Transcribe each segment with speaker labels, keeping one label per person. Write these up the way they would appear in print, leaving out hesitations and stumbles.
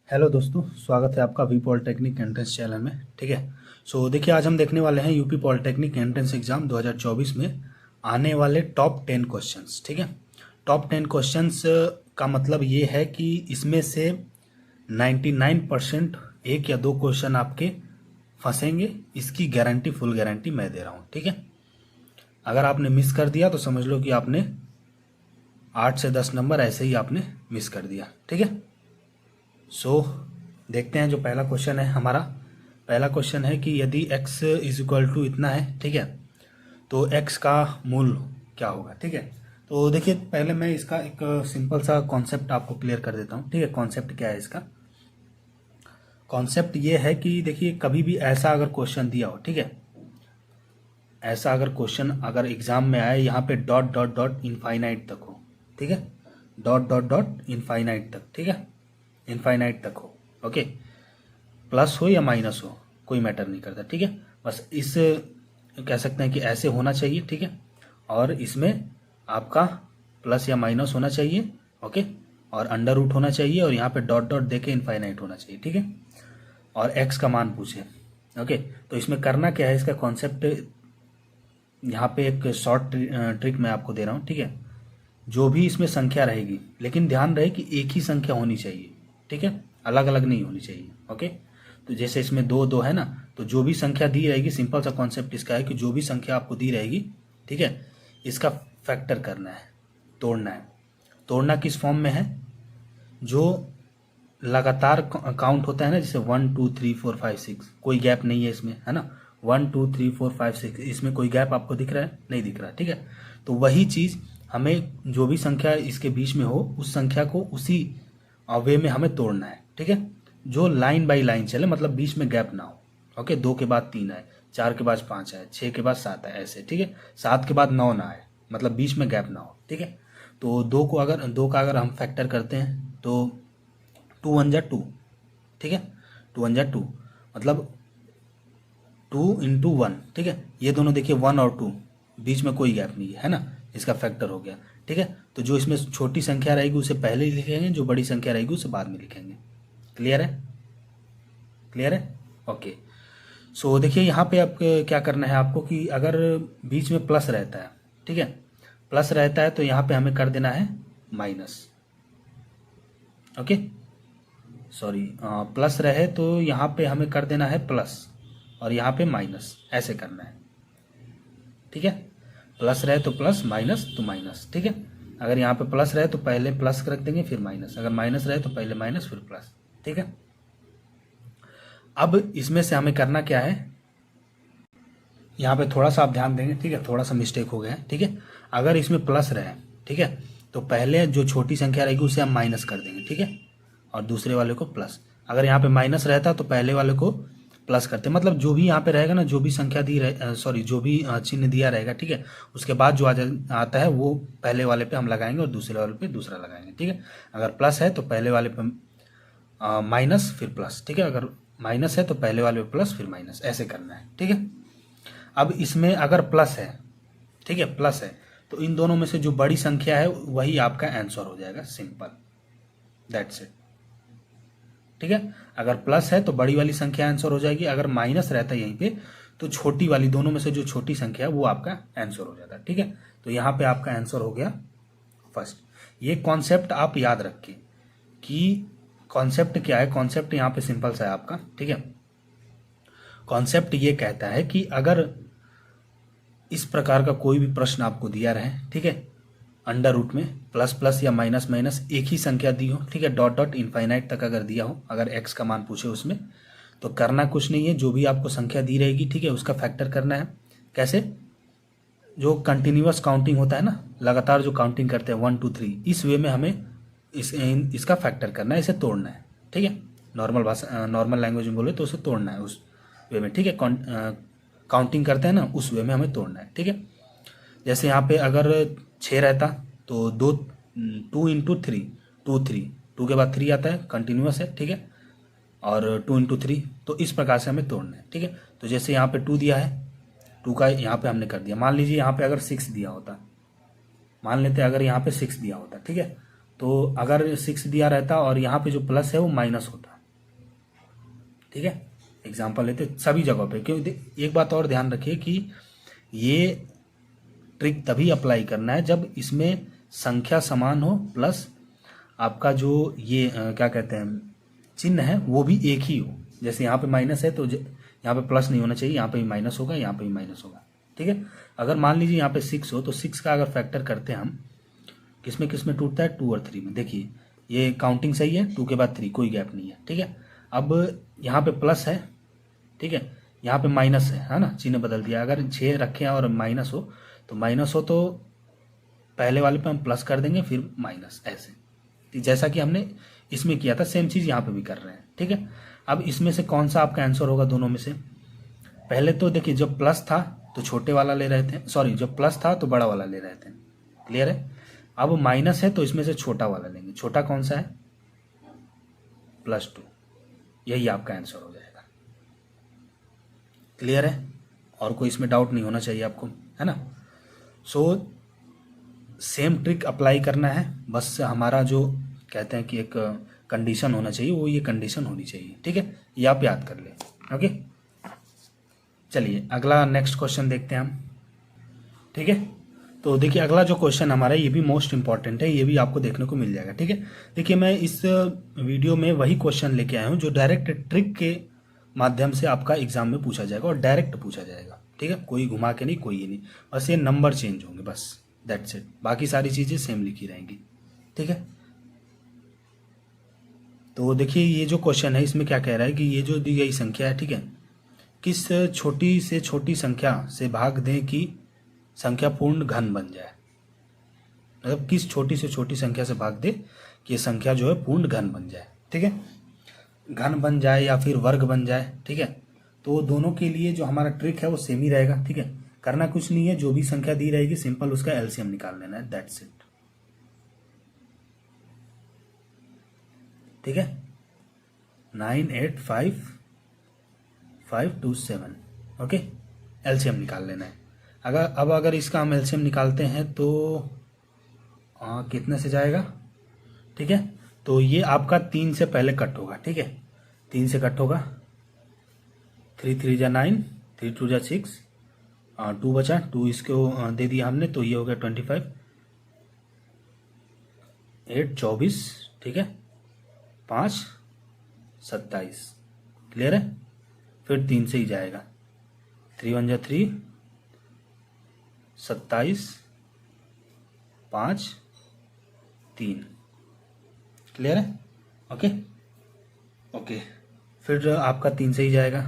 Speaker 1: Hello दोस्तों, स्वागत है आपका वी पॉलिटेक्निक एंट्रेंस चैनल में। ठीक है। देखिए, आज हम देखने वाले हैं यूपी पॉलिटेक्निक एंट्रेंस एग्जाम 2024 में आने वाले टॉप 10 क्वेश्चंस। ठीक है। टॉप 10 क्वेश्चंस का मतलब ये है कि इसमें से 99% एक या दो क्वेश्चन आपके फंसेंगे। इसकी गारंटी, फुल गारंटी मैं दे रहा हूँ। ठीक है। अगर आपने मिस कर दिया तो समझ लो कि आपने 8 से 10 नंबर ऐसे ही आपने मिस कर दिया। ठीक है। देखते हैं। जो पहला क्वेश्चन है हमारा, पहला क्वेश्चन है कि यदि x इज इक्वल टू इतना है, ठीक है, तो x का मूल्य क्या होगा। ठीक है। तो देखिए, पहले मैं इसका एक सिंपल सा कॉन्सेप्ट आपको क्लियर कर देता हूँ। ठीक है। कॉन्सेप्ट क्या है इसका? कॉन्सेप्ट ये है कि देखिए, कभी भी ऐसा अगर क्वेश्चन दिया हो, ठीक है, ऐसा अगर क्वेश्चन अगर एग्जाम में आए, यहाँ पे डॉट डॉट डॉट इनफाइनाइट तक हो, ठीक है, डॉट डॉट डॉट इनफाइनाइट तक, ठीक है, इनफाइनाइट तक हो, ओके, प्लस हो या माइनस हो, कोई मैटर नहीं करता। ठीक है। बस इस कह सकते हैं कि ऐसे होना चाहिए। ठीक है। और इसमें आपका प्लस या माइनस होना चाहिए, ओके, और अंडर रूट होना चाहिए, और यहाँ पे डॉट डॉट देके इनफाइनाइट होना चाहिए। ठीक है। और एक्स का मान पूछे, ओके। तो इसमें करना क्या है, इसका कॉन्सेप्ट यहाँ पे एक शॉर्ट ट्रिक मैं आपको दे रहा हूँ। ठीक है। जो भी इसमें संख्या रहेगी, लेकिन ध्यान रहे कि एक ही संख्या होनी चाहिए। ठीक है। अलग अलग नहीं होनी चाहिए, ओके। तो जैसे इसमें दो दो है ना, तो जो भी संख्या दी रहेगी, सिंपल सा कॉन्सेप्ट इसका है कि जो भी संख्या आपको दी रहेगी, ठीक है, इसका फैक्टर करना है, तोड़ना है। तोड़ना किस फॉर्म में है? जो लगातार काउंट होता है ना, जैसे 1 2 3 4 5 6, कोई गैप नहीं है इसमें, है ना। 1 2 3 4 5 6, इसमें कोई गैप आपको दिख रहा है? नहीं दिख रहा। ठीक है। तो वही चीज हमें, जो भी संख्या इसके बीच में हो, उस संख्या को उसी वे में हमें तोड़ना है। ठीक है। जो लाइन बाई लाइन चले, मतलब बीच में गैप ना हो, ओके। 2 के बाद 3 आए, 4 के बाद 5 आए, 6 के बाद 7 आए, ऐसे। ठीक है। 7 के बाद 9 ना आए, मतलब बीच में गैप ना हो। ठीक है। तो दो का अगर हम फैक्टर करते हैं तो 2 1 जा 2, ठीक है, 2 1 जा 2, मतलब 2 इंटू 1। ठीक है। ये दोनों देखिए 1 और 2, बीच में कोई गैप नहीं है ना, इसका फैक्टर हो गया। ठीक है। तो जो इसमें छोटी संख्या रहेगी उसे पहले ही लिखेंगे, जो बड़ी संख्या रहेगी उसे बाद में लिखेंगे। क्लियर है? क्लियर है? ओके। देखिए, यहाँ पे आप क्या करना है आपको कि अगर बीच में प्लस रहता है, ठीक है, प्लस रहता है तो यहाँ पे हमें कर देना है माइनस, ओके। सॉरी, प्लस रहे तो यहाँ पे हमें कर देना है प्लस, और यहाँ पे माइनस, ऐसे करना है। ठीक है। प्लस रहे तो प्लस, माइनस तो माइनस। ठीक है। अगर यहाँ पे प्लस रहे तो पहले प्लस रख देंगे, फिर माइनस। अगर माइनस रहे तो पहले माइनस, फिर प्लस। ठीक है। अब इसमें से हमें करना क्या है, यहाँ पे थोड़ा सा आप ध्यान देंगे। ठीक है। थोड़ा सा मिस्टेक हो गया है। ठीक है। अगर इसमें प्लस रहे, ठीक है, तो पहले जो छोटी संख्या रहेगी उसे हम माइनस कर देंगे, ठीक है, और दूसरे वाले को प्लस। अगर यहाँ पे माइनस रहता तो पहले वाले को प्लस करते, मतलब जो भी यहाँ पे रहेगा ना, जो भी संख्या दी रहे, सॉरी, जो भी चिन्ह दिया रहेगा, ठीक है, उसके बाद जो आता है वो पहले वाले पे हम लगाएंगे और दूसरे वाले पे दूसरा लगाएंगे। ठीक है। अगर प्लस है तो पहले वाले पे माइनस, फिर प्लस। ठीक है। अगर माइनस है तो पहले वाले पे प्लस, फिर माइनस, ऐसे करना है। ठीक है। अब इसमें अगर प्लस है, ठीक है, प्लस है, तो इन दोनों में से जो बड़ी संख्या है वही आपका आंसर हो जाएगा, सिंपल, दैट्स इट। ठीक है। अगर प्लस है तो बड़ी वाली संख्या आंसर हो जाएगी, अगर माइनस रहता है यहीं पे तो छोटी वाली, दोनों में से जो छोटी संख्या है वो आपका आंसर हो जाता है। ठीक है। तो यहाँ पे आपका आंसर हो गया फर्स्ट। ये कॉन्सेप्ट आप याद रखिए कि कॉन्सेप्ट क्या है। कॉन्सेप्ट यहाँ पे सिंपल सा है आपका, ठीक है। कॉन्सेप्ट ये कहता है कि अगर इस प्रकार का कोई भी प्रश्न आपको दिया रहे, ठीक है, अंडर रूट में प्लस प्लस या माइनस माइनस एक ही संख्या दी हो, ठीक है, डॉट डॉट इनफाइनाइट तक अगर दिया हो, अगर एक्स का मान पूछे उसमें, तो करना कुछ नहीं है, जो भी आपको संख्या दी रहेगी, ठीक है, उसका फैक्टर करना है। कैसे? जो कंटिन्यूअस काउंटिंग होता है ना, लगातार जो काउंटिंग करते हैं 1 2 3, इस वे में हमें इसका फैक्टर करना है, इसे तोड़ना है। ठीक है। नॉर्मल भाषा, नॉर्मल लैंग्वेज में बोले तो उसे तोड़ना है उस वे में। ठीक है। काउंटिंग करते हैं ना, उस वे में हमें तोड़ना है। ठीक है। जैसे यहाँ पे अगर 6 रहता तो 2 इंटू 3, 2 3, 2 के बाद 3 आता है, कंटिन्यूअस है, ठीक है, और 2 इंटू 3, तो इस प्रकार से हमें तोड़ना है। ठीक है। तो जैसे यहाँ पे 2 दिया है, 2 का यहाँ पे हमने कर दिया। मान लीजिए यहाँ पे अगर 6 दिया होता, मान लेते अगर यहाँ पे 6 दिया होता, ठीक है, तो अगर 6 दिया रहता और यहाँ पे जो प्लस है वो माइनस होता, ठीक है, एग्जाम्पल लेते सभी जगहों पे। क्योंकि एक बात और ध्यान रखिए कि ये ट्रिक तभी अप्लाई करना है जब इसमें संख्या समान हो प्लस आपका जो ये क्या कहते हैं चिन्ह है वो भी एक ही हो। जैसे यहाँ पे माइनस है तो यहाँ पे प्लस नहीं होना चाहिए, यहाँ पे भी माइनस होगा, यहाँ पे भी माइनस होगा। ठीक है, अगर मान लीजिए यहाँ पे 6 हो तो 6 का अगर फैक्टर करते हैं हम, किस में टूटता है, 2 और 3 में। देखिए ये काउंटिंग सही है, 2 के बाद 3 कोई गैप नहीं है। ठीक है, अब यहाँ पे प्लस है, ठीक है, यहाँ पे माइनस है ना, चिन्ह बदल दिया। अगर 6 रखें और माइनस हो तो पहले वाले पे हम प्लस कर देंगे फिर माइनस, ऐसे जैसा कि हमने इसमें किया था सेम चीज़ यहाँ पे भी कर रहे हैं। ठीक है, अब इसमें से कौन सा आपका आंसर होगा दोनों में से? पहले तो देखिए जब प्लस था तो छोटे वाला ले रहे थे, सॉरी जब प्लस था तो बड़ा वाला ले रहे थे। क्लियर है? अब माइनस है तो इसमें से छोटा वाला लेंगे। छोटा कौन सा है? +2। यही आपका आंसर हो जाएगा। क्लियर है? और कोई इसमें डाउट नहीं होना चाहिए आपको, है ना? सो सेम ट्रिक अप्लाई करना है, बस हमारा जो कहते हैं कि एक कंडीशन होना चाहिए, वो ये कंडीशन होनी चाहिए। ठीक है, ये आप याद कर लें। ओके, चलिए अगला नेक्स्ट क्वेश्चन देखते हैं हम। ठीक है, तो देखिए अगला जो क्वेश्चन हमारा ये भी मोस्ट इंपॉर्टेंट है, ये भी आपको देखने को मिल जाएगा। ठीक है, देखिए मैं इस वीडियो में वही क्वेश्चन लेके आया हूँ जो डायरेक्ट ट्रिक के माध्यम से आपका एग्जाम में पूछा जाएगा और डायरेक्ट पूछा जाएगा। ठीक है, कोई घुमा के नहीं, कोई ये नहीं, बस ये नंबर चेंज होंगे, बस दैट्स इट। बाकी सारी चीज़ें सेम लिखी रहेंगी। ठीक है, तो देखिए ये जो क्वेश्चन है इसमें क्या कह रहा है कि ये जो दी गई संख्या है, ठीक है, किस छोटी से छोटी संख्या से भाग दें कि संख्या पूर्ण घन बन जाए। मतलब किस छोटी से छोटी संख्या से भाग दे कि ये संख्या जो है पूर्ण घन बन जाए। ठीक है, घन बन जाए या फिर वर्ग बन जाए। ठीक है, तो दोनों के लिए जो हमारा ट्रिक है वो सेम ही रहेगा। ठीक है, करना कुछ नहीं है, जो भी संख्या दी रहेगी सिंपल उसका एलसीएम निकाल लेना है, दैट्स इट। ठीक है, 98557 ओके, एलसीएम निकाल लेना है। अगर इसका हम एलसीएम निकालते हैं तो कितने से जाएगा? ठीक है, तो ये आपका 3 से पहले कट होगा। ठीक है, 3 से कट होगा, 3 3 जा 9, 3 2 जा 6, 2 बचा, 2 इसको दे दिया हमने तो ये हो गया 25, 8 24, ठीक है, 5 27। क्लियर है? फिर 3 से ही जाएगा, 3 1 जा 3, 27, 5 3। क्लियर है? ओके ओके, फिर आपका 3 से ही जाएगा,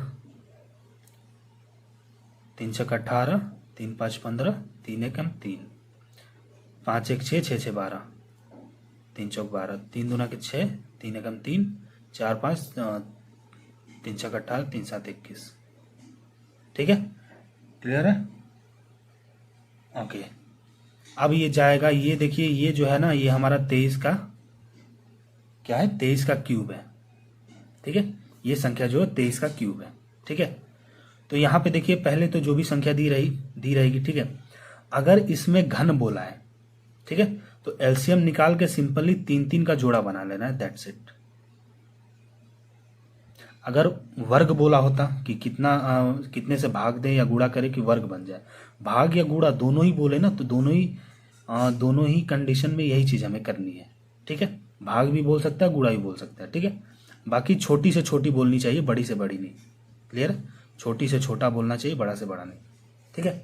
Speaker 1: 3 छक्का 18, 3 5 15, 3 1 3, 5 1 6, 6 6 12, 3 चौक 12, 3 दूना के 6, 3 1 3, 4 5, 3 छक्का 18, 3 7 21। ठीक है, क्लियर है? ओके, अब ये जाएगा, ये देखिए ये जो है ना ये हमारा 23 का क्या है, 23 का क्यूब है। ठीक है, ये संख्या जो है 23 का क्यूब है। ठीक है, तो यहाँ पे देखिए पहले तो जो भी संख्या दी रहेगी, ठीक है, अगर इसमें घन बोला है, ठीक है, तो एलसीएम निकाल के सिंपली 3 3 का जोड़ा बना लेना है, दैट्स इट। अगर वर्ग बोला होता कि कितने से भाग दें या गुणा करें कि वर्ग बन जाए, भाग या गुणा दोनों ही बोले ना तो दोनों ही कंडीशन में यही चीज़ हमें करनी है। ठीक है, भाग भी बोल सकता है, गुणा भी बोल सकता है। ठीक है, बाकी छोटी से छोटी बोलनी चाहिए, बड़ी से बड़ी नहीं। क्लियर? छोटी से छोटा बोलना चाहिए, बड़ा से बड़ा नहीं। ठीक है,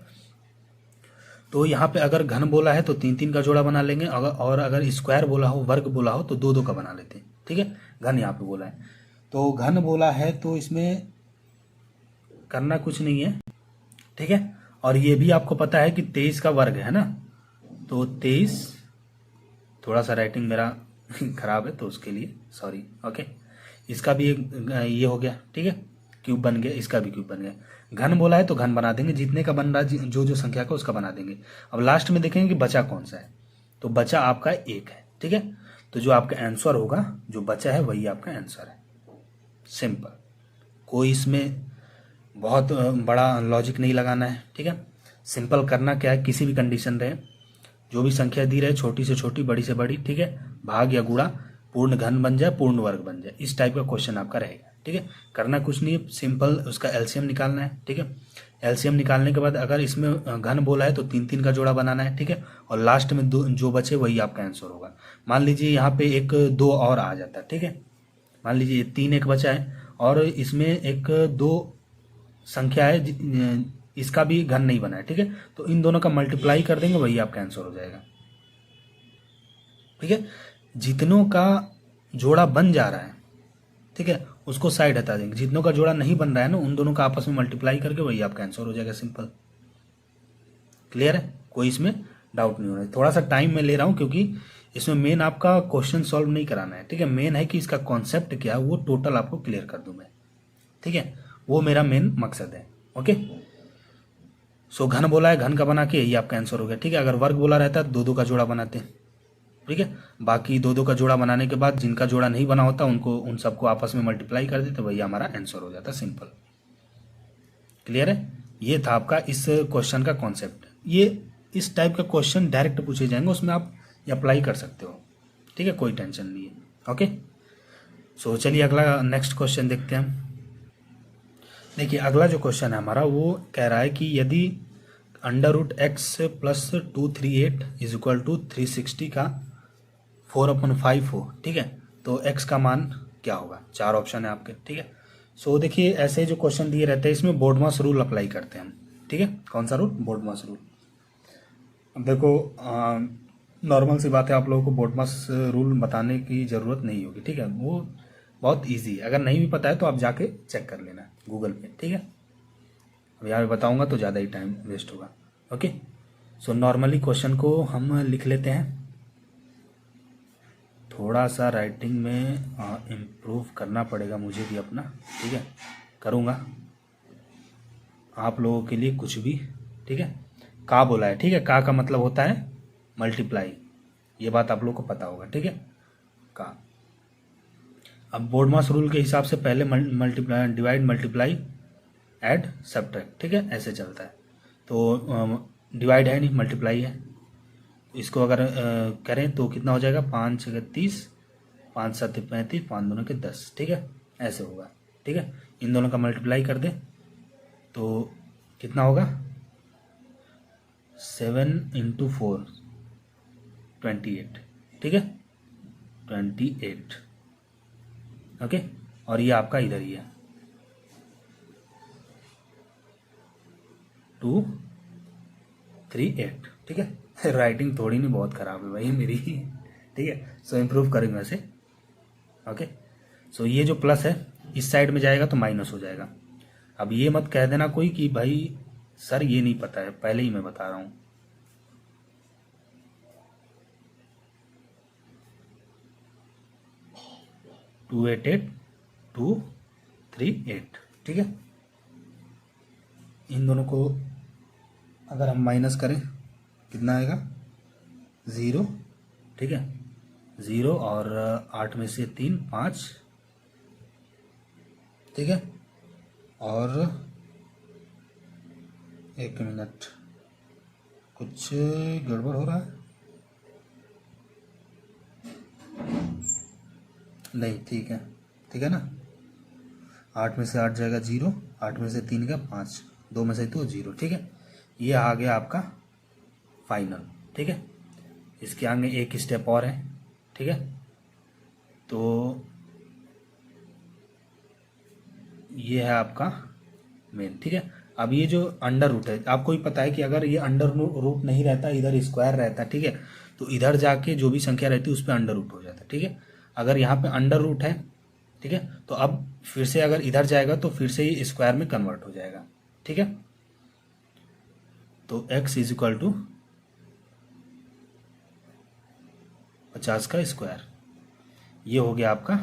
Speaker 1: तो यहाँ पे अगर घन बोला है तो 3 3 का जोड़ा बना लेंगे, और अगर स्क्वायर बोला हो, वर्ग बोला हो तो 2 2 का बना लेते हैं। ठीक है, घन यहाँ पे बोला है तो घन बोला है तो इसमें करना कुछ नहीं है। ठीक है, और ये भी आपको पता है कि 23 का वर्ग है ना, तो 23, थोड़ा सा राइटिंग मेरा खराब है तो उसके लिए सॉरी। ओके, इसका भी एक ये हो गया, ठीक है, क्यूब बन गया, इसका भी क्यूब बन गया। घन बोला है तो घन बना देंगे, जितने का बन रहा है जो संख्या का उसका बना देंगे। अब लास्ट में देखेंगे कि बचा कौन सा है, तो बचा आपका 1 है। ठीक है, तो जो आपका आंसर होगा जो बचा है वही आपका आंसर है। सिंपल, कोई इसमें बहुत बड़ा लॉजिक नहीं लगाना है। ठीक है, सिंपल करना क्या है, किसी भी कंडीशन रहे, जो भी संख्या दी रहे, छोटी से छोटी बड़ी से बड़ी, ठीक है, भाग या गुणा, पूर्ण घन बन जाए, पूर्ण वर्ग बन जाए, इस टाइप का क्वेश्चन आपका रहेगा। ठीक है। करना कुछ नहीं है, सिंपल उसका एलसीएम निकालना है, ठीक है। एलसीएम निकालने के बाद अगर इसमें घन बोला है तो 3 3 का जोड़ा बनाना है, ठीक है। और लास्ट में जो बचे वही आपका आंसर होगा। मान लीजिए यहाँ पे एक 2 और आ जाता है, ठीक है। मान लीजिए 3 एक बचा है और इसमें एक 2 संख्या है, इसका भी घन नहीं बना है, ठीक है। तो इन दोनों का मल्टीप्लाई कर देंगे, वही आपका आंसर हो जाएगा, ठीक है। जितनों का जोड़ा बन जा रहा है, ठीक है, उसको साइड हटा देंगे। जितनों का जोड़ा नहीं बन रहा है ना, उन दोनों का आपस में मल्टीप्लाई करके वही आपका आंसर हो जाएगा, सिंपल। क्लियर है, कोई इसमें डाउट नहीं हो रहा है। थोड़ा सा टाइम मैं ले रहा हूँ क्योंकि इसमें मेन आपका क्वेश्चन सॉल्व नहीं कराना है, ठीक है। मेन है कि इसका कॉन्सेप्ट क्या है वो टोटल आपको क्लियर कर दूं मैं, ठीक है। वो मेरा मेन मकसद है, ओके। सो घन बोला है, घन का बना के यही आपका आंसर हो गया, ठीक है। अगर वर्ग बोला रहता है 2 2 का जोड़ा बनाते, ठीक है। बाकी 2 2 का जोड़ा बनाने के बाद जिनका जोड़ा नहीं बना होता उनको उन सबको आपस में मल्टीप्लाई कर देते, वही हमारा आंसर हो जाता, सिंपल। क्लियर है, ये था आपका इस क्वेश्चन का कॉन्सेप्ट। ये इस टाइप का क्वेश्चन डायरेक्ट पूछे जाएंगे, उसमें आप अप्लाई कर सकते हो, ठीक है, कोई टेंशन नहीं है, ओके। सो चलिए अगला नेक्स्ट क्वेश्चन देखते हैं हम। देखिए अगला जो क्वेश्चन है हमारा वो कह रहा है कि यदि √x plus 238 is equal to 360 का 4/5 हो, ठीक है, तो x का मान क्या होगा। 4 ऑप्शन है आपके, ठीक है। सो देखिए ऐसे जो क्वेश्चन दिए रहते हैं इसमें बोर्डमास रूल अप्लाई करते हैं हम, ठीक है। कौन सा रूल, बोर्डमास रूल। अब देखो नॉर्मल सी बात है, आप लोगों को बोर्डमास रूल बताने की ज़रूरत नहीं होगी, ठीक है। वो बहुत इजी है, अगर नहीं भी पता है तो आप जाके चेक कर लेना गूगल पे, ठीक है। अब यहाँ पे बताऊंगा तो ज़्यादा ही टाइम वेस्ट होगा, ओके। सो नॉर्मली क्वेश्चन को हम लिख लेते हैं। थोड़ा सा राइटिंग में इम्प्रूव करना पड़ेगा मुझे भी अपना, ठीक है, करूँगा आप लोगों के लिए कुछ भी, ठीक है। का बोला है, ठीक है, का मतलब होता है मल्टीप्लाई, ये बात आप लोग को पता होगा, ठीक है, का। अब बोर्डमास रूल के हिसाब से पहले multiply, divide, multiply, add, subtract, ठीक है, ऐसे चलता है। तो डिवाइड है नहीं, मल्टीप्लाई है। इसको अगर करें तो कितना हो जाएगा, 5 6 30, 5 7 35, 5 दूनी 10, ठीक है, ऐसे होगा, ठीक है। इन दोनों का मल्टीप्लाई कर दे तो कितना होगा, 7 × 4 28, ठीक है, 28, ओके। और ये आपका इधर ही है 2 3 8, ठीक है। राइटिंग थोड़ी नहीं बहुत ख़राब है भाई मेरी, ठीक है। सो इम्प्रूव करेंगे वैसे, ओके। सो ये जो प्लस है इस साइड में जाएगा तो माइनस हो जाएगा। अब ये मत कह देना कोई कि भाई सर ये नहीं पता है, पहले ही मैं बता रहा हूँ। टू 8 8 2 3 8, ठीक है। इन दोनों को अगर हम माइनस करें कितना आएगा, 0, ठीक है, 0 और 8 में से 3 5, ठीक है। और 1 मिनट, कुछ गड़बड़ हो रहा है, नहीं, ठीक है, ठीक है ना। 8 में से 8 जाएगा 0, 8 में से 3 का 5, 2 में से 2 0, ठीक है। ये आ गया आपका फाइनल, ठीक है। इसके आगे एक स्टेप और है, ठीक है। तो ये है आपका मेन, ठीक है। अब ये जो अंडर रूट है, आपको ही पता है कि अगर ये अंडर रूट नहीं रहता, इधर स्क्वायर रहता, ठीक है, तो इधर जाके जो भी संख्या रहती है उस पर अंडर रूट हो जाता है, ठीक है। अगर यहाँ पे अंडर रूट है, ठीक है, तो अब फिर से अगर इधर जाएगा तो फिर से ये स्क्वायर में कन्वर्ट हो जाएगा, ठीक है। तो x इज इक्वल टू 50 का स्क्वायर, ये हो गया आपका।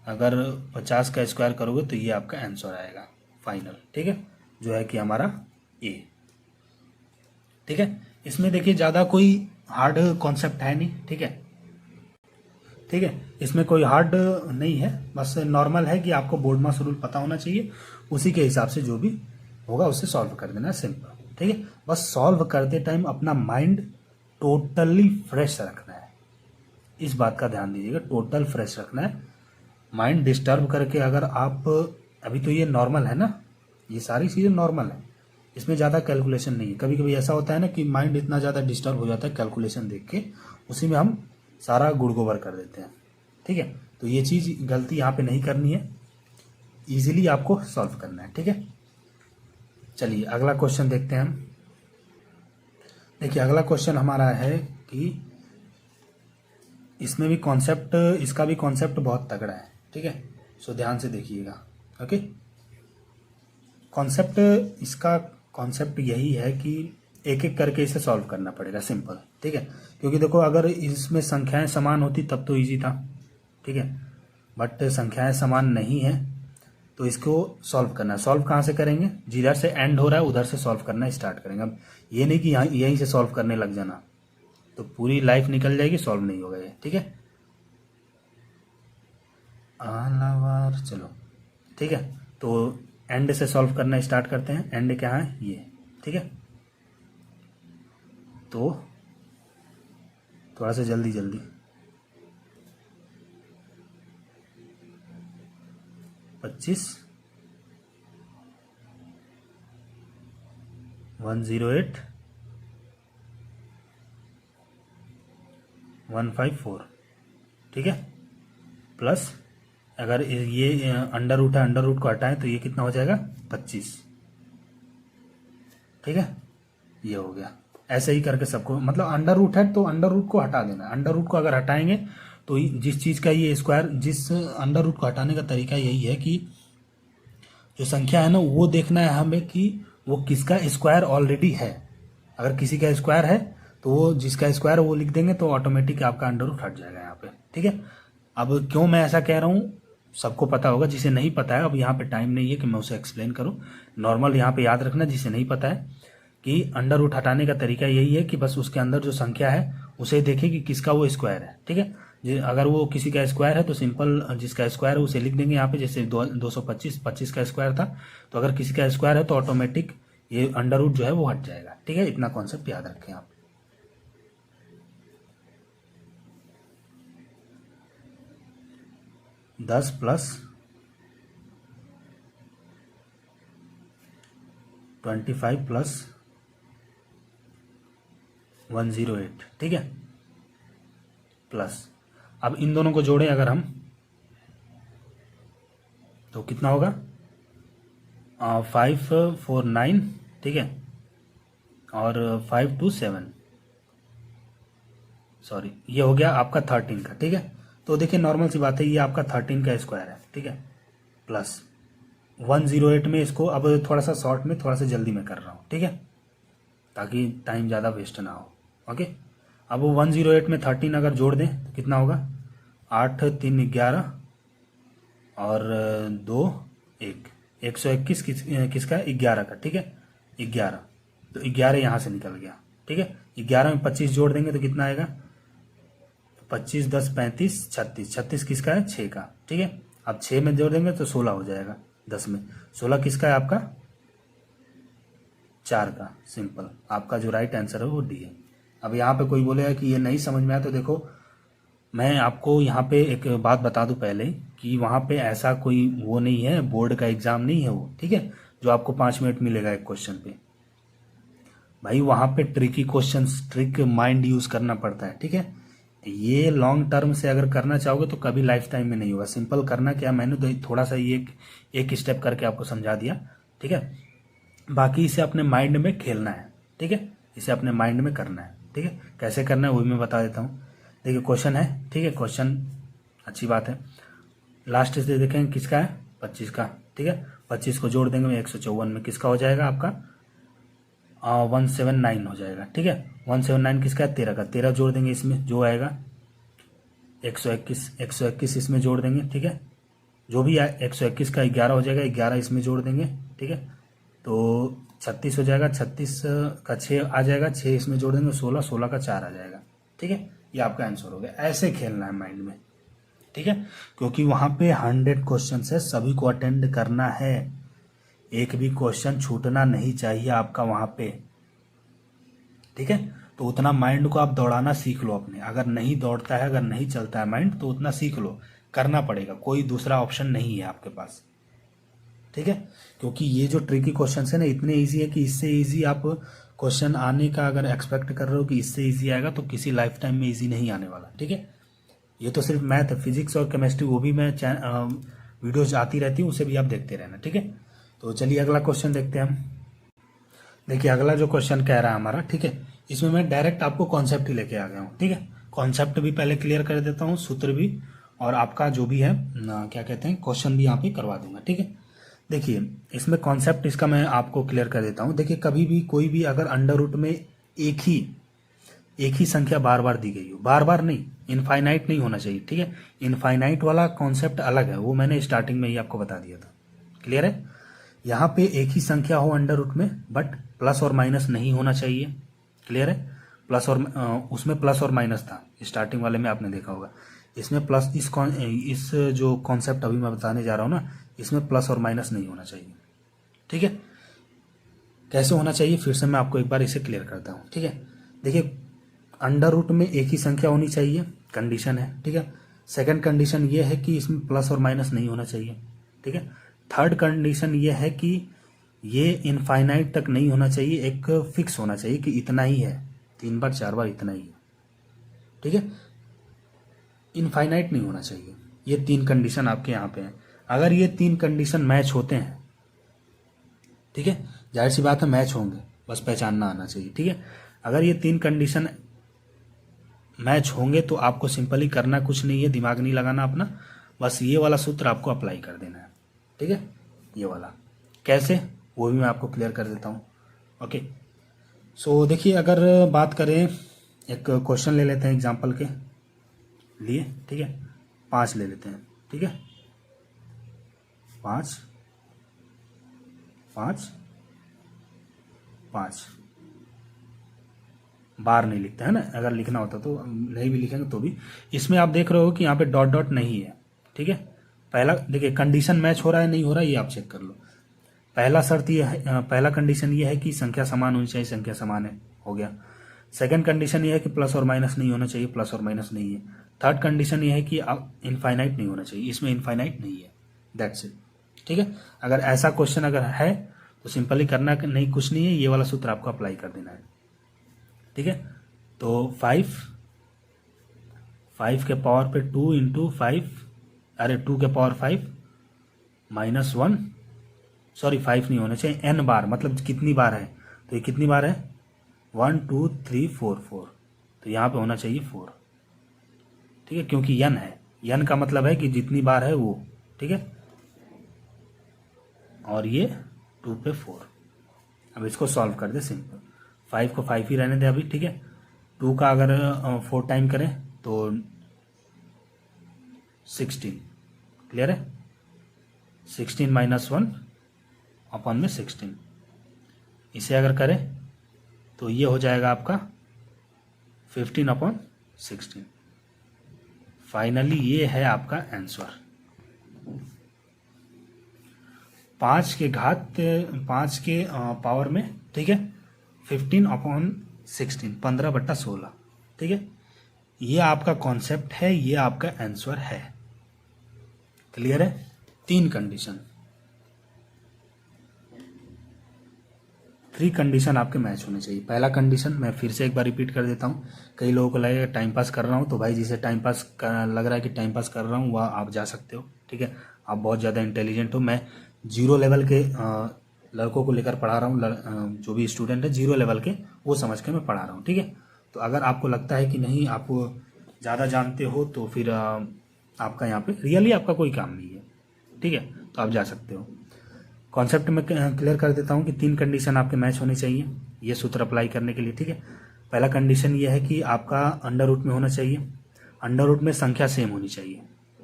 Speaker 1: अगर 50 का स्क्वायर करोगे तो ये आपका आंसर आएगा फाइनल, ठीक है, जो है कि हमारा a, ठीक है। इसमें देखिए ज़्यादा कोई हार्ड कॉन्सेप्ट है नहीं, ठीक है, ठीक है। इसमें कोई हार्ड नहीं है, बस नॉर्मल है कि आपको बोर्डमास रूल पता होना चाहिए, उसी के हिसाब से जो भी होगा उसे सॉल्व कर देना, सिंपल, ठीक है। बस सॉल्व करते टाइम अपना माइंड टोटली फ्रेश रखना है, इस बात का ध्यान दीजिएगा, टोटल फ्रेश रखना है। माइंड डिस्टर्ब करके अगर आप, अभी तो ये नॉर्मल है ना, ये सारी चीज़ें नॉर्मल है, इसमें ज़्यादा कैलकुलेशन नहीं है। कभी कभी ऐसा होता है ना कि माइंड इतना ज़्यादा डिस्टर्ब हो जाता है कैलकुलेशन देख के, उसी में हम सारा गुड़ गोबर कर देते हैं। ठीक है, तो ये चीज़ गलती यहाँ पे नहीं करनी है, इजीली आपको सॉल्व करना है। ठीक है, चलिए अगला क्वेश्चन देखते हैं हम। देखिए अगला क्वेश्चन हमारा है कि इसमें भी कॉन्सेप्ट, इसका भी कॉन्सेप्ट बहुत तगड़ा है। ठीक है, सो ध्यान से देखिएगा। ओके, कॉन्सेप्ट, इसका कॉन्सेप्ट यही है कि एक एक करके इसे सॉल्व करना पड़ेगा, सिंपल। ठीक है, क्योंकि देखो अगर इसमें संख्याएं समान होती तब तो इजी था। ठीक है, बट संख्याएं समान नहीं है, तो इसको सॉल्व करना है। सॉल्व कहाँ से करेंगे, जिधर से एंड हो रहा है उधर से सॉल्व करना स्टार्ट करेंगे। अब ये नहीं कि यहाँ यहीं से सॉल्व करने लग जाना, तो पूरी लाइफ निकल जाएगी, सॉल्व नहीं होगा ये। ठीक है, आलावार, चलो ठीक है, तो एंड से सॉल्व करना स्टार्ट करते हैं। एंड क्या है, ये। ठीक है, तो थोड़ा सा जल्दी जल्दी, 25, 108, 154। ठीक है, प्लस अगर ये अंडर रूट है, अंडर रूट को हटाएं तो ये कितना हो जाएगा, 25। ठीक है, ये हो गया। ऐसे ही करके सबको, मतलब अंडर रूट है तो अंडर रूट को हटा देना। अंडर रूट को अगर हटाएंगे तो जिस चीज़ का ये स्क्वायर, जिस अंडर रूट को हटाने का तरीका यही है कि जो संख्या है ना वो देखना है हमें कि वो किसका स्क्वायर ऑलरेडी है। अगर किसी का स्क्वायर है तो वो जिसका स्क्वायर है वो लिख देंगे, तो ऑटोमेटिक आपका अंडर रूट हट जाएगा यहाँ पे। ठीक है, अब क्यों मैं ऐसा कह रहा हूँ सबको पता होगा, जिसे नहीं पता है अब यहाँ पे टाइम नहीं है कि मैं उसे एक्सप्लेन करूँ। नॉर्मल यहाँ पे याद रखना, जिसे नहीं पता है कि अंडर रूट हटाने का तरीका यही है कि बस उसके अंदर जो संख्या है उसे देखें कि किसका वो स्क्वायर है। ठीक है, अगर वो किसी का स्क्वायर है तो सिंपल जिसका स्क्वायर है उसे लिख देंगे यहाँ पे। जैसे 225, 25 का स्क्वायर था, तो अगर किसी का स्क्वायर है तो ऑटोमेटिक ये अंडर रूट जो है वो हट जाएगा। ठीक है, इतना कॉन्सेप्ट याद रखें आप। दस प्लस 25 प्लस 108। ठीक है, प्लस अब इन दोनों को जोड़ें अगर हम, तो कितना होगा, 549। ठीक है, और 527, सॉरी ये हो गया आपका 13 का। ठीक है, तो देखिए नॉर्मल सी बात है, ये आपका 13 का स्क्वायर है। ठीक है, प्लस 108 में, इसको अब थोड़ा सा शॉर्ट में, थोड़ा सा जल्दी में कर रहा हूँ। ठीक है, ताकि टाइम ज़्यादा वेस्ट ना हो। ओके, अब 108 में 13 अगर जोड़ दें तो कितना होगा, 8 3 11 और 2 1, 121 किसका, 11 का। ठीक है, 11, तो 11 यहाँ से निकल गया। ठीक है, 11 में 25 जोड़ देंगे तो कितना आएगा, 25 10 35 36, 36 किसका है, 6 का। ठीक है, अब 6 में जोड़ देंगे तो 16 हो जाएगा। 10 में 16 किसका है, आपका 4 का। सिंपल, आपका जो राइट आंसर है वो डी है। अब यहाँ पे कोई बोलेगा कि ये नहीं समझ में आया, तो देखो मैं आपको यहाँ पे एक बात बता दूं पहले कि वहाँ पे ऐसा कोई वो नहीं है, बोर्ड का एग्जाम नहीं है वो। ठीक है, जो आपको 5 मिनट मिलेगा एक क्वेश्चन पे। भाई वहाँ पे tricky question, trick mind use करना पड़ता है। ठीक है, ये लॉन्ग टर्म से अगर करना चाहोगे तो कभी लाइफ टाइम में नहीं होगा। सिंपल करना क्या, मैंने तो थोड़ा सा ये एक स्टेप करके आपको समझा दिया। ठीक है, बाकी इसे अपने माइंड में खेलना है। ठीक है, इसे अपने माइंड में करना है। ठीक है, कैसे करना है वो मैं बता देता हूँ। देखिए क्वेश्चन है, ठीक है, क्वेश्चन अच्छी बात है। लास्ट से देखेंगे किसका है, 25 का। ठीक है, 25 को जोड़ देंगे 154 में, किसका हो जाएगा आपका 179 हो जाएगा। ठीक है, 179 किसका है, 13 का। 13 जोड़ देंगे इसमें, जो आएगा 121, 121 इसमें जोड़ देंगे। ठीक है, जो भी आए 121 का 11 हो जाएगा, 11 इसमें जोड़ देंगे। ठीक है, तो 36 हो जाएगा, 36 का 6 आ जाएगा, 6 इसमें जोड़ देंगे, 16, 16 का 4 आ जाएगा। ठीक है, ये आपका आंसर हो गया। ऐसे खेलना है माइंड में। ठीक है, क्योंकि वहां पे 100 क्वेश्चन है, सभी को अटेंड करना है, एक भी क्वेश्चन छूटना नहीं चाहिए आपका वहां पे। ठीक है, तो उतना माइंड को आप दौड़ाना सीख लो अपने। अगर नहीं दौड़ता है, अगर नहीं चलता है माइंड, तो उतना सीख लो करना पड़ेगा, कोई दूसरा ऑप्शन नहीं है आपके पास, ठीक है। क्योंकि ये जो ट्रिकी क्वेश्चन है ना इतने इजी है कि इससे इजी आप क्वेश्चन आने का अगर एक्सपेक्ट कर रहे हो कि इससे इजी आएगा तो किसी लाइफ टाइम में इजी नहीं आने वाला, ठीक है। ये तो सिर्फ मैथ है, फिजिक्स और केमिस्ट्री वो भी मैं वीडियोज आती रहती हूँ, उसे भी आप देखते रहना, ठीक है। तो चलिए अगला क्वेश्चन देखते हैं हम। देखिए अगला जो क्वेश्चन कह रहा है हमारा, ठीक है, इसमें मैं डायरेक्ट आपको कॉन्सेप्ट ही लेके आ गया हूँ, ठीक है। कॉन्सेप्ट भी पहले क्लियर कर देता हूँ, सूत्र भी, और आपका जो भी है क्या कहते हैं क्वेश्चन भी यहाँ पे करवा दूंगा, ठीक है। देखिए इसमें कॉन्सेप्ट इसका मैं आपको क्लियर कर देता हूँ। देखिए कभी भी कोई भी अगर अंडर रूट में एक ही संख्या बार बार दी गई हो, बार बार नहीं, इनफाइनाइट नहीं होना चाहिए, ठीक है। इनफाइनाइट वाला कॉन्सेप्ट अलग है, वो मैंने स्टार्टिंग में ही आपको बता दिया था, क्लियर है। यहाँ पे एक ही संख्या हो अंडर रूट में, बट प्लस और माइनस नहीं होना चाहिए, क्लियर है। प्लस और उसमें प्लस और माइनस था स्टार्टिंग वाले में, आपने देखा होगा। इसमें प्लस इस जो कॉन्सेप्ट अभी मैं बताने जा रहा हूँ ना, इसमें प्लस और माइनस नहीं होना चाहिए, ठीक है। कैसे होना चाहिए फिर से मैं आपको एक बार इसे क्लियर करता हूँ, ठीक है। देखिए अंडर रूट में एक ही संख्या होनी चाहिए, कंडीशन है, ठीक है। सेकंड कंडीशन ये है कि इसमें प्लस और माइनस नहीं होना चाहिए, ठीक है। थर्ड कंडीशन ये है कि ये इनफाइनाइट तक नहीं होना चाहिए, एक फिक्स होना चाहिए कि इतना ही है, 3 बार 4 बार इतना ही है, ठीक है। इनफाइनाइट नहीं होना चाहिए। ये 3 कंडीशन आपके यहाँ पे हैं। अगर ये 3 कंडीशन मैच होते हैं, ठीक है, जाहिर सी बात है मैच होंगे, बस पहचानना आना चाहिए, ठीक है। अगर ये 3 कंडीशन मैच होंगे तो आपको सिंपली करना कुछ नहीं है, दिमाग नहीं लगाना अपना, बस ये वाला सूत्र आपको अप्लाई कर देना है, ठीक है। ये वाला कैसे वो भी मैं आपको क्लियर कर देता हूँ, ओके। सो देखिए अगर बात करें, एक क्वेश्चन ले लेते हैं एग्जांपल के लिए, ठीक है। 5 ले लेते हैं, ठीक है। 5 5 5 बार नहीं लिखता है ना, अगर लिखना होता तो नहीं भी लिखेंगे तो भी। इसमें आप देख रहे हो कि यहाँ पे डॉट डॉट नहीं है, ठीक है। पहला देखिए कंडीशन मैच हो रहा है नहीं हो रहा है ये आप चेक कर लो। पहला शर्त ये है, पहला कंडीशन ये है कि संख्या समान होनी चाहिए, संख्या समान है, हो गया। सेकंड कंडीशन ये है कि प्लस और माइनस नहीं होना चाहिए, प्लस और माइनस नहीं है। थर्ड कंडीशन ये है कि इनफाइनाइट नहीं होना चाहिए, इसमें इनफाइनाइट नहीं है, दैट्स इट, ठीक है। अगर ऐसा क्वेश्चन अगर है तो सिंपली करना नहीं, कुछ नहीं है, ये वाला सूत्र आपको अप्लाई कर देना है, ठीक है। तो 5 के पावर पे 2 इंटू 5, अरे 2 के पावर 5 माइनस 1, सॉरी 5 नहीं होना चाहिए, n बार, मतलब कितनी बार है, तो ये कितनी बार है 1 2 3 4 4, तो यहाँ पे होना चाहिए 4, ठीक है, क्योंकि n है, n का मतलब है कि जितनी बार है वो, ठीक है। और ये 2 पे 4। अब इसको सॉल्व कर दे सिंपल, 5 को 5 ही रहने दे अभी, ठीक है। 2 का अगर 4 टाइम करें तो 16, क्लियर है। 16 माइनस 1 अपॉन में 16, इसे अगर करें तो ये हो जाएगा आपका 15 अपॉन 16। फाइनली ये है आपका आंसर। 5 के पावर में, ठीक है, 15 अपॉन 16, 15/16, ठीक है। ये आपका कॉन्सेप्ट है, ये आपका आंसर है, क्लियर है। 3 कंडीशन, 3 कंडीशन आपके मैच होने चाहिए। पहला कंडीशन मैं फिर से एक बार रिपीट कर देता हूँ, कई लोगों को लगेगा टाइम पास कर रहा हूँ, तो भाई जिसे टाइम पास लग रहा है कि टाइम पास कर रहा हूँ वह आप जा सकते हो, ठीक है। आप बहुत ज़्यादा इंटेलिजेंट हो, मैं 0 लेवल के लड़कों को लेकर पढ़ा रहा हूँ, जो भी स्टूडेंट है 0 लेवल के, वो समझ के मैं पढ़ा रहा हूँ, ठीक है। तो अगर आपको लगता है कि नहीं आप ज़्यादा जानते हो तो फिर आपका यहाँ पे रियली आपका कोई काम नहीं है, ठीक है, तो आप जा सकते हो। कॉन्सेप्ट में क्लियर कर देता हूँ कि 3 कंडीशन आपके मैच होनी चाहिए ये सूत्र अप्लाई करने के लिए, ठीक है। पहला कंडीशन ये है कि आपका अंडर रूट में होना चाहिए, अंडर रूट में संख्या सेम होनी चाहिए,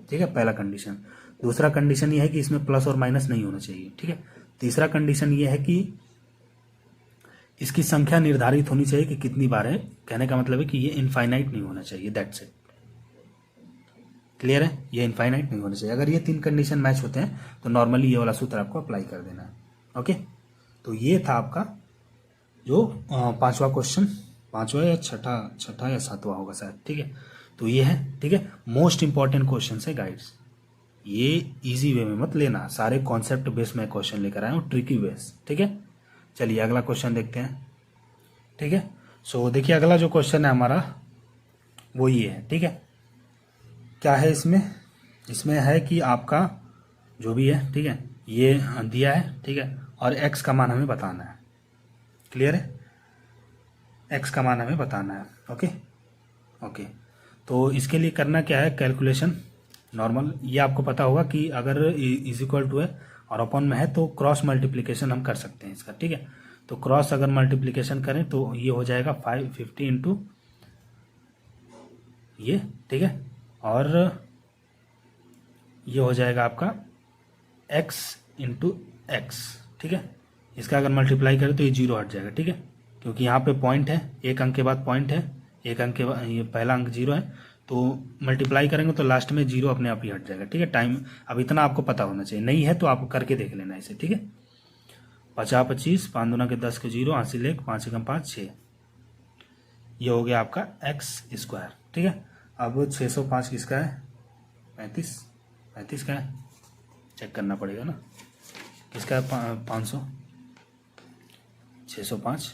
Speaker 1: ठीक है, पहला कंडीशन। दूसरा कंडीशन ये है कि इसमें प्लस और माइनस नहीं होना चाहिए, ठीक है। तीसरा कंडीशन ये है कि इसकी संख्या निर्धारित होनी चाहिए कि कितनी बार है, कहने का मतलब है कि ये इनफाइनाइट नहीं होना चाहिए, दैट्स इट, क्लियर है। ये इनफाइनाइट नहीं होना चाहिए। अगर ये 3 कंडीशन मैच होते हैं तो नॉर्मली ये वाला सूत्र आपको अप्लाई कर देना है, ओके। तो ये था आपका जो 5वां क्वेश्चन, 5वां या छठा या 7वां होगा शायद, ठीक है। तो ये है, ठीक है, मोस्ट इंपॉर्टेंट क्वेश्चन है गाइड्स। ये इजी वे में मत लेना, सारे कॉन्सेप्ट बेस में क्वेश्चन लेकर आया हूँ, ट्रिकी बेस, ठीक है। चलिए अगला क्वेश्चन देखते हैं, ठीक है। सो देखिए अगला जो क्वेश्चन है हमारा वो ये है, ठीक है। क्या है इसमें, इसमें है कि आपका जो भी है, ठीक है, ये दिया है, ठीक है, और x का मान हमें बताना है। क्लियर है, x का मान हमें बताना है। ओके ओके, तो इसके लिए करना क्या है, कैलकुलेशन नॉर्मल, ये आपको पता होगा कि अगर इज इक्वल टू है और अपॉन में है तो क्रॉस मल्टीप्लिकेशन हम कर सकते हैं इसका, ठीक है। तो क्रॉस अगर मल्टीप्लिकेशन करें तो ये हो जाएगा 550 इंटू ये, ठीक है, और ये हो जाएगा आपका x इंटू एक्स, ठीक है। इसका अगर मल्टीप्लाई करें तो ये जीरो हट जाएगा, ठीक है, क्योंकि यहाँ पे पॉइंट है, एक अंक के बाद पॉइंट है, एक अंक के बाद ये पहला अंक जीरो है, तो मल्टीप्लाई करेंगे तो लास्ट में जीरो अपने आप ही हट जाएगा, ठीक है। टाइम अब इतना आपको पता होना चाहिए, नहीं है तो आप करके देख लेना इसे, ठीक है। 50 25 5 दूना के 10 के जीरो, हासिल 1 5 एकम 5 6, ये हो गया आपका एक्स स्क्वायर, ठीक है। अब 605 किसका है, 35 का है, चेक करना पड़ेगा ना किसका है, 500, 605,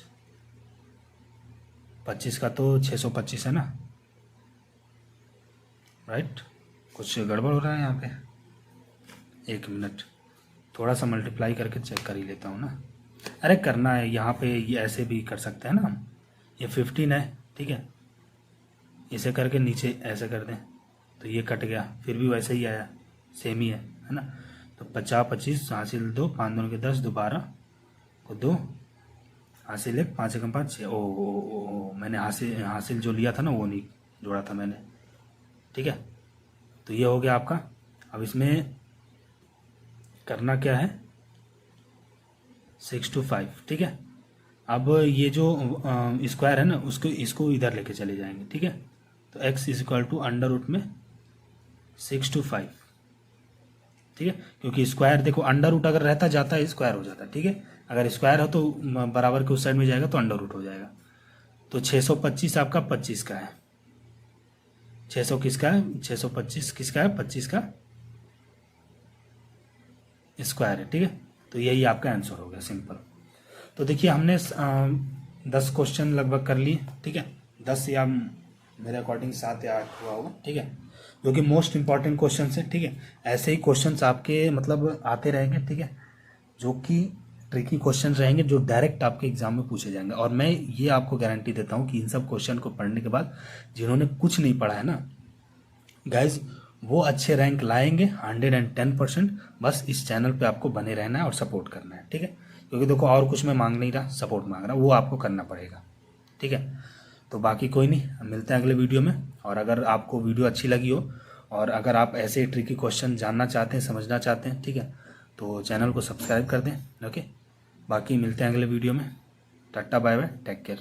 Speaker 1: 25 का तो 625 है ना, राइट। कुछ गड़बड़ हो रहा है यहाँ पे, एक मिनट, थोड़ा सा मल्टीप्लाई करके चेक कर ही लेता हूँ ना। अरे करना है यहाँ पे, ये ऐसे भी कर सकते हैं ना हम, ये 15 है, ठीक है, इसे करके नीचे ऐसे कर दें तो ये कट गया, फिर भी वैसे ही आया, सेम ही है ना। तो 50 25 हासिल 2 5 दूना के 10 दोबारा को 2 हासिल 1 5 एकम 5 6, ओ मैंने हासिल जो लिया था ना वो नहीं जोड़ा था मैंने, ठीक है। तो ये हो गया आपका। अब इसमें करना क्या है, 6 to 5, ठीक है। अब ये जो स्क्वायर है ना उसको इसको इधर लेके चले जाएंगे, ठीक है। तो x is equal to under root में 6 to 5, ठीक है, क्योंकि स्क्वायर देखो अंडर रूट अगर रहता जाता है स्क्वायर हो जाता, ठीक है, अगर स्क्वायर हो तो बराबर के उस साइड में जाएगा तो अंडर रूट हो जाएगा। तो 625 आपका 25 का है, 600 किसका है, 625 किसका है, 25 का स्क्वायर है, ठीक है। तो यही आपका आंसर हो गया, सिंपल। तो देखिए हमने 10 क्वेश्चन लगभग कर लिए, ठीक है, 10 या मेरे अकॉर्डिंग 7 या 8 हुआ होगा, ठीक है, जो कि मोस्ट इंपॉर्टेंट क्वेश्चन है, ठीक है। ऐसे ही क्वेश्चंस आपके मतलब आते रहेंगे, ठीक है, जो कि ट्रिकी क्वेश्चन रहेंगे, जो डायरेक्ट आपके एग्जाम में पूछे जाएंगे। और मैं ये आपको गारंटी देता हूँ कि इन सब क्वेश्चन को पढ़ने के बाद जिन्होंने कुछ नहीं पढ़ा है ना गाइज, वो अच्छे रैंक लाएंगे 110%। बस इस चैनल पे आपको बने रहना है और सपोर्ट करना है, ठीक है, क्योंकि देखो और कुछ मैं मांग नहीं रहा, सपोर्ट मांग रहा, वो आपको करना पड़ेगा, ठीक है। तो बाकी कोई नहीं, मिलते हैं अगले वीडियो में। और अगर आपको वीडियो अच्छी लगी हो और अगर आप ऐसे ट्रिकी क्वेश्चन जानना चाहते हैं, समझना चाहते हैं, ठीक है, तो चैनल को सब्सक्राइब कर दें, ओके। बाकी मिलते हैं अगले वीडियो में, tata bye bye, take care.